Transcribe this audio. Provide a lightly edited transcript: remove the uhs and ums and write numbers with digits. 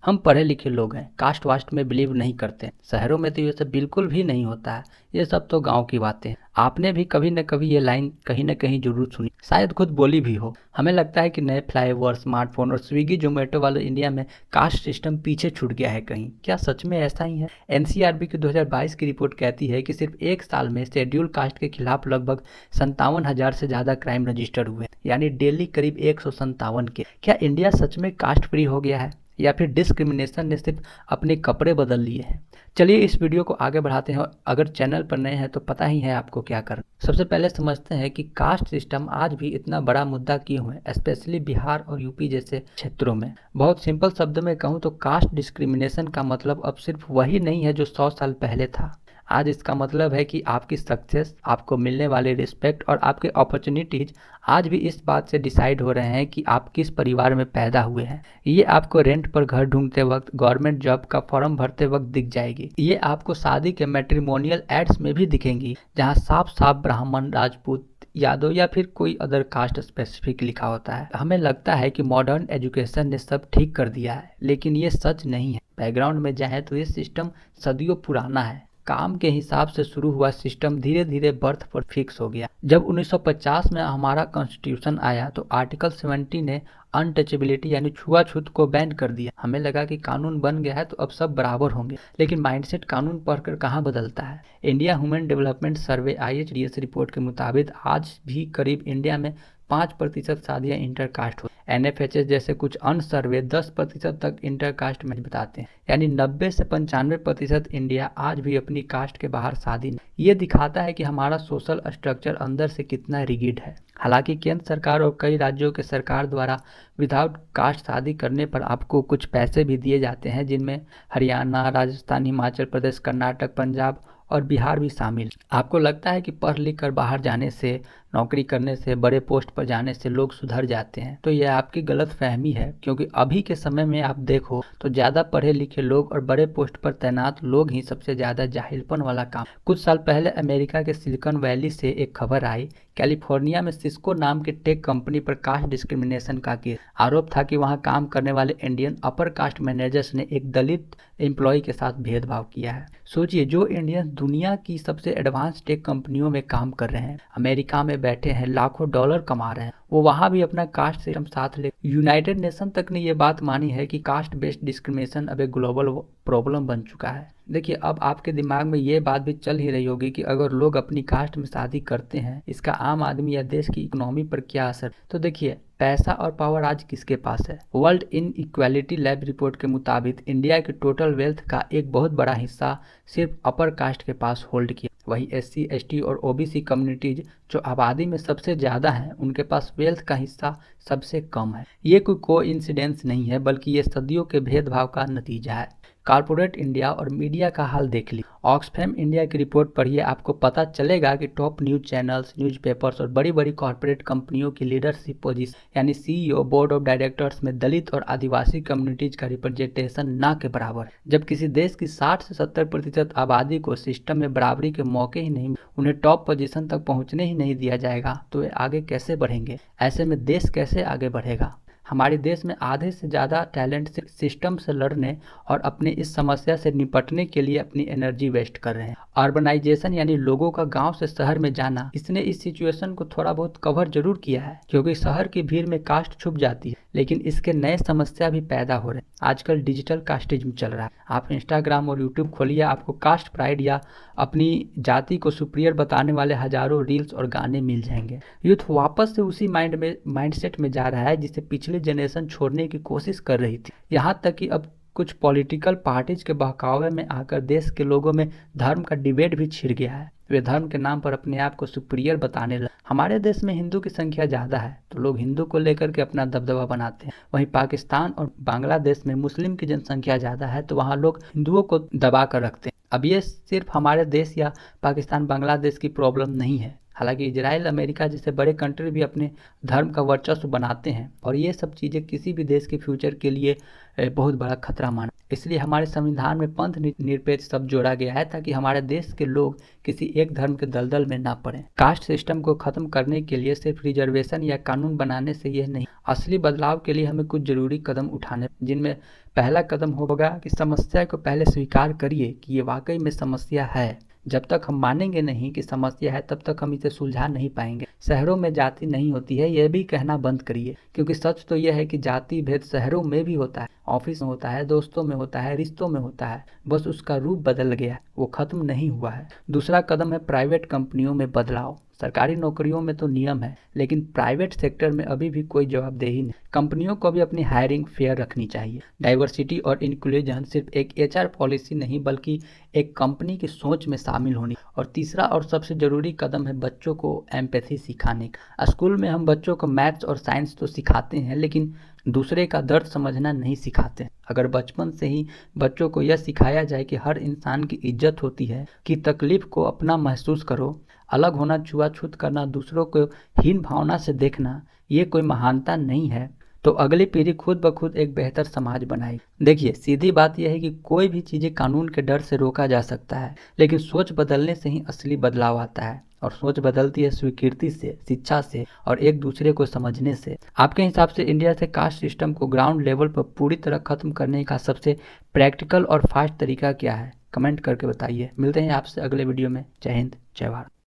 हम पढ़े लिखे लोग हैं, कास्ट वास्ट में बिलीव नहीं करते। शहरों में तो ये सब बिल्कुल भी नहीं होता है। ये सब तो गांव की बातें हैं। आपने भी कभी न कभी ये लाइन कहीं न कहीं जरूर सुनी, शायद खुद बोली भी हो। हमें लगता है कि नए फ्लाईओवर, स्मार्टफोन और स्विगी जोमेटो वाले इंडिया में कास्ट सिस्टम पीछे छूट गया है कहीं। क्या सच में ऐसा ही है? एनसीआरबी की 2022 की रिपोर्ट कहती है कि सिर्फ एक साल में शेड्यूल कास्ट के खिलाफ लगभग 57,000 से ज्यादा क्राइम रजिस्टर हुए, यानी डेली करीब 157 के। क्या इंडिया सच में कास्ट फ्री हो गया है या फिर डिस्क्रिमिनेशन ने सिर्फ अपने कपड़े बदल लिए हैं? चलिए इस वीडियो को आगे बढ़ाते हैं। और अगर चैनल पर नए हैं तो पता ही है आपको क्या करना। सबसे पहले समझते हैं कि कास्ट सिस्टम आज भी इतना बड़ा मुद्दा क्यों है, स्पेशली बिहार और यूपी जैसे क्षेत्रों में। बहुत सिंपल शब्द में कहूँ तो कास्ट डिस्क्रिमिनेशन का मतलब अब सिर्फ वही नहीं है जो 100 साल पहले था। आज इसका मतलब है कि आपकी सक्सेस, आपको मिलने वाली रिस्पेक्ट और आपके अपॉर्चुनिटीज आज भी इस बात से डिसाइड हो रहे हैं कि आप किस परिवार में पैदा हुए हैं। ये आपको रेंट पर घर ढूंढते वक्त, गवर्नमेंट जॉब का फॉर्म भरते वक्त दिख जाएगी। ये आपको शादी के मैट्रिमोनियल एड्स में भी दिखेंगी, जहाँ साफ साफ ब्राह्मण, राजपूत, यादव या फिर कोई अदर कास्ट स्पेसिफिक लिखा होता है। हमें लगता है कि मॉडर्न एजुकेशन ने सब ठीक कर दिया है, लेकिन ये सच नहीं है। बैकग्राउंड में जाए तो ये सिस्टम सदियों पुराना है। काम के हिसाब से शुरू हुआ सिस्टम धीरे धीरे बर्थ पर फिक्स हो गया। जब 1950 में हमारा कॉन्स्टिट्यूशन आया तो आर्टिकल 70 ने अनटचेबिलिटी यानी छुआछूत को बैन कर दिया। हमें लगा कि कानून बन गया है तो अब सब बराबर होंगे, लेकिन माइंडसेट कानून पढ़कर कहाँ बदलता है। इंडिया ह्यूमन डेवलपमेंट सर्वे IHDS रिपोर्ट के मुताबिक आज भी करीब इंडिया में 5% शादियां इंटरकास्ट हो। NFHS जैसे कुछ अन्य सर्वे 10% तक इंटरकास्ट में बताते हैं, यानी 90 से 95% इंडिया आज भी अपनी कास्ट के बाहर शादी नहीं। ये दिखाता है कि हमारा सोशल स्ट्रक्चर अंदर से कितना रिगिड है। हालांकि केंद्र सरकार और कई राज्यों के सरकार द्वारा विदाउट कास्ट शादी करने पर आपको कुछ पैसे भी दिए जाते हैं, जिनमें हरियाणा, राजस्थान, हिमाचल प्रदेश, कर्नाटक, पंजाब और बिहार भी शामिल। आपको लगता है कि पढ़ लिख कर बाहर जाने से, नौकरी करने से, बड़े पोस्ट पर जाने से लोग सुधर जाते हैं, तो यह आपकी गलत फहमी है। क्योंकि अभी के समय में आप देखो तो ज़्यादा पढ़े लिखे लोग और बड़े पोस्ट पर तैनात लोग ही सबसे ज़्यादा जाहिलपन वाला काम। कुछ साल पहले अमेरिका के सिलिकॉन वैली से एक खबर आई। कैलिफोर्निया में सिस्को नाम के टेक कंपनी पर कास्ट डिस्क्रिमिनेशन का केस। आरोप था कि वहां काम करने वाले इंडियन अपर कास्ट मैनेजर्स ने एक दलित एम्प्लॉय के साथ भेदभाव किया है। सोचिए, जो इंडियन दुनिया की सबसे एडवांस टेक कंपनियों में काम कर रहे हैं, अमेरिका में बैठे हैं, लाखों डॉलर कमा रहे हैं, वो वहां भी अपना कास्ट सिस्टम साथ ले। यूनाइटेड नेशन तक ने ये बात मानी है कि कास्ट बेस्ड डिस्क्रिमिनेशन अब एक ग्लोबल प्रॉब्लम बन चुका है। देखिए, अब आपके दिमाग में ये बात भी चल ही रही होगी कि अगर लोग अपनी कास्ट में शादी करते हैं, इसका आम आदमी या देश की इकोनॉमी पर क्या असर। तो देखिए, पैसा और पावर आज किसके पास है? World in equality lab report के मुताबिक इंडिया के टोटल वेल्थ का एक बहुत बड़ा हिस्सा सिर्फ अपर कास्ट के पास होल्ड किया। वही SC, ST और OBC कम्युनिटीज जो आबादी में सबसे ज्यादा हैं, उनके पास वेल्थ का हिस्सा सबसे कम है। ये कोई कोइंसिडेंस नहीं है, बल्कि ये सदियों के भेदभाव का नतीजा है। कॉर्पोरेट इंडिया और मीडिया का हाल देख ली। ऑक्सफैम इंडिया की रिपोर्ट पढ़िए, आपको पता चलेगा कि टॉप न्यूज चैनल्स, न्यूज़पेपर्स और बड़ी बड़ी कॉर्पोरेट कंपनियों की लीडरशिप पोजीशन यानी CEO, बोर्ड ऑफ डायरेक्टर्स में दलित और आदिवासी कम्युनिटीज का रिप्रेजेंटेशन ना के बराबर है। जब किसी देश की 60 से 70% आबादी को सिस्टम में बराबरी के मौके ही नहीं, उन्हें टॉप पोजीशन तक पहुंचने ही नहीं दिया जाएगा, तो वे आगे कैसे बढ़ेंगे? ऐसे में देश कैसे आगे बढ़ेगा? हमारे देश में आधे से ज़्यादा टैलेंट सिस्टम से लड़ने और अपनी इस समस्या से निपटने के लिए अपनी एनर्जी वेस्ट कर रहे हैं। अर्बनाइजेशन यानी लोगों का गांव से शहर में जाना, इसने इस सिचुएशन को थोड़ा बहुत कवर जरूर किया है, क्योंकि शहर की भीड़ में कास्ट छुप जाती है, लेकिन इसके नए समस्या भी पैदा हो रहे हैं। आजकल डिजिटल कास्टिज्म चल रहा है। आप इंस्टाग्राम और यूट्यूब खोलिए, आपको कास्ट प्राइड या अपनी जाति को सुपीरियर बताने वाले हजारों रील्स और गाने मिल जाएंगे। यूथ वापस से उसी माइंडसेट में जा रहा है जिसे पिछली जनरेशन छोड़ने की कोशिश कर रही थी। यहाँ तक कि अब कुछ पॉलिटिकल पार्टीज के बहकावे में आकर देश के लोगों में धर्म का डिबेट भी छिड़ गया है। वे धर्म के नाम पर अपने आप को सुपीरियर बताने लगे। हमारे देश में हिंदू की संख्या ज़्यादा है तो लोग हिंदू को लेकर के अपना दबदबा बनाते हैं। वहीं पाकिस्तान और बांग्लादेश में मुस्लिम की जनसंख्या ज़्यादा है तो वहाँ लोग हिंदुओं को दबा कर रखते हैं। अब ये सिर्फ हमारे देश या पाकिस्तान, बांग्लादेश की प्रॉब्लम नहीं है। हालांकि इजराइल, अमेरिका जैसे बड़े कंट्री भी अपने धर्म का वर्चस्व बनाते हैं और ये सब चीज़ें किसी भी देश के फ्यूचर के लिए बहुत बड़ा खतरा माना। इसलिए हमारे संविधान में पंथ निरपेक्ष शब्द जोड़ा गया है ताकि हमारे देश के लोग किसी एक धर्म के दलदल में ना पड़े। कास्ट सिस्टम को खत्म करने के लिए सिर्फ रिजर्वेशन या कानून बनाने से यह नहीं, असली बदलाव के लिए हमें कुछ जरूरी कदम उठाने, जिनमें पहला कदम होगा कि समस्या को पहले स्वीकार करिए कि ये वाकई में समस्या है। जब तक हम मानेंगे नहीं कि समस्या है तब तक हम इसे सुलझा नहीं पाएंगे। शहरों में जाति नहीं होती है यह भी कहना बंद करिए, क्योंकि सच तो यह है कि जाति भेद शहरों में भी होता है, ऑफिस में होता है, दोस्तों में होता है, रिश्तों में होता है, बस उसका रूप बदल गया, वो खत्म नहीं हुआ है। दूसरा कदम है प्राइवेट कंपनियों में बदलाव। सरकारी नौकरियों में तो नियम है, लेकिन प्राइवेट सेक्टर में अभी भी कोई जवाबदेही नहीं। कंपनियों को भी अपनी हायरिंग फेयर रखनी चाहिए। डाइवर्सिटी और इंक्लूजन सिर्फ एक एचआर पॉलिसी नहीं बल्कि एक कंपनी की सोच में शामिल होनी। और तीसरा और सबसे जरूरी कदम है बच्चों को एम्पैथी सिखाने का। स्कूल में हम बच्चों को मैथ्स और साइंस तो सिखाते हैं, लेकिन दूसरे का दर्द समझना नहीं सिखाते। अगर बचपन से ही बच्चों को यह सिखाया जाए कि हर इंसान की इज्जत होती है, कि तकलीफ को अपना महसूस करो, अलग होना, छुआछूत करना, दूसरों को हीन भावना से देखना ये कोई महानता नहीं है, तो अगली पीढ़ी खुद ब खुद एक बेहतर समाज बनाएगी। देखिए, सीधी बात यह है कि कोई भी चीज़ें कानून के डर से रोका जा सकता है, लेकिन सोच बदलने से ही असली बदलाव आता है। और सोच बदलती है स्वीकृति से, शिक्षा से और एक दूसरे को समझने से। आपके हिसाब से इंडिया से कास्ट सिस्टम को ग्राउंड लेवल पर पूरी तरह खत्म करने का सबसे प्रैक्टिकल और फास्ट तरीका क्या है? कमेंट करके बताइए। मिलते हैं आपसे अगले वीडियो में। जय हिंद, जय भारत।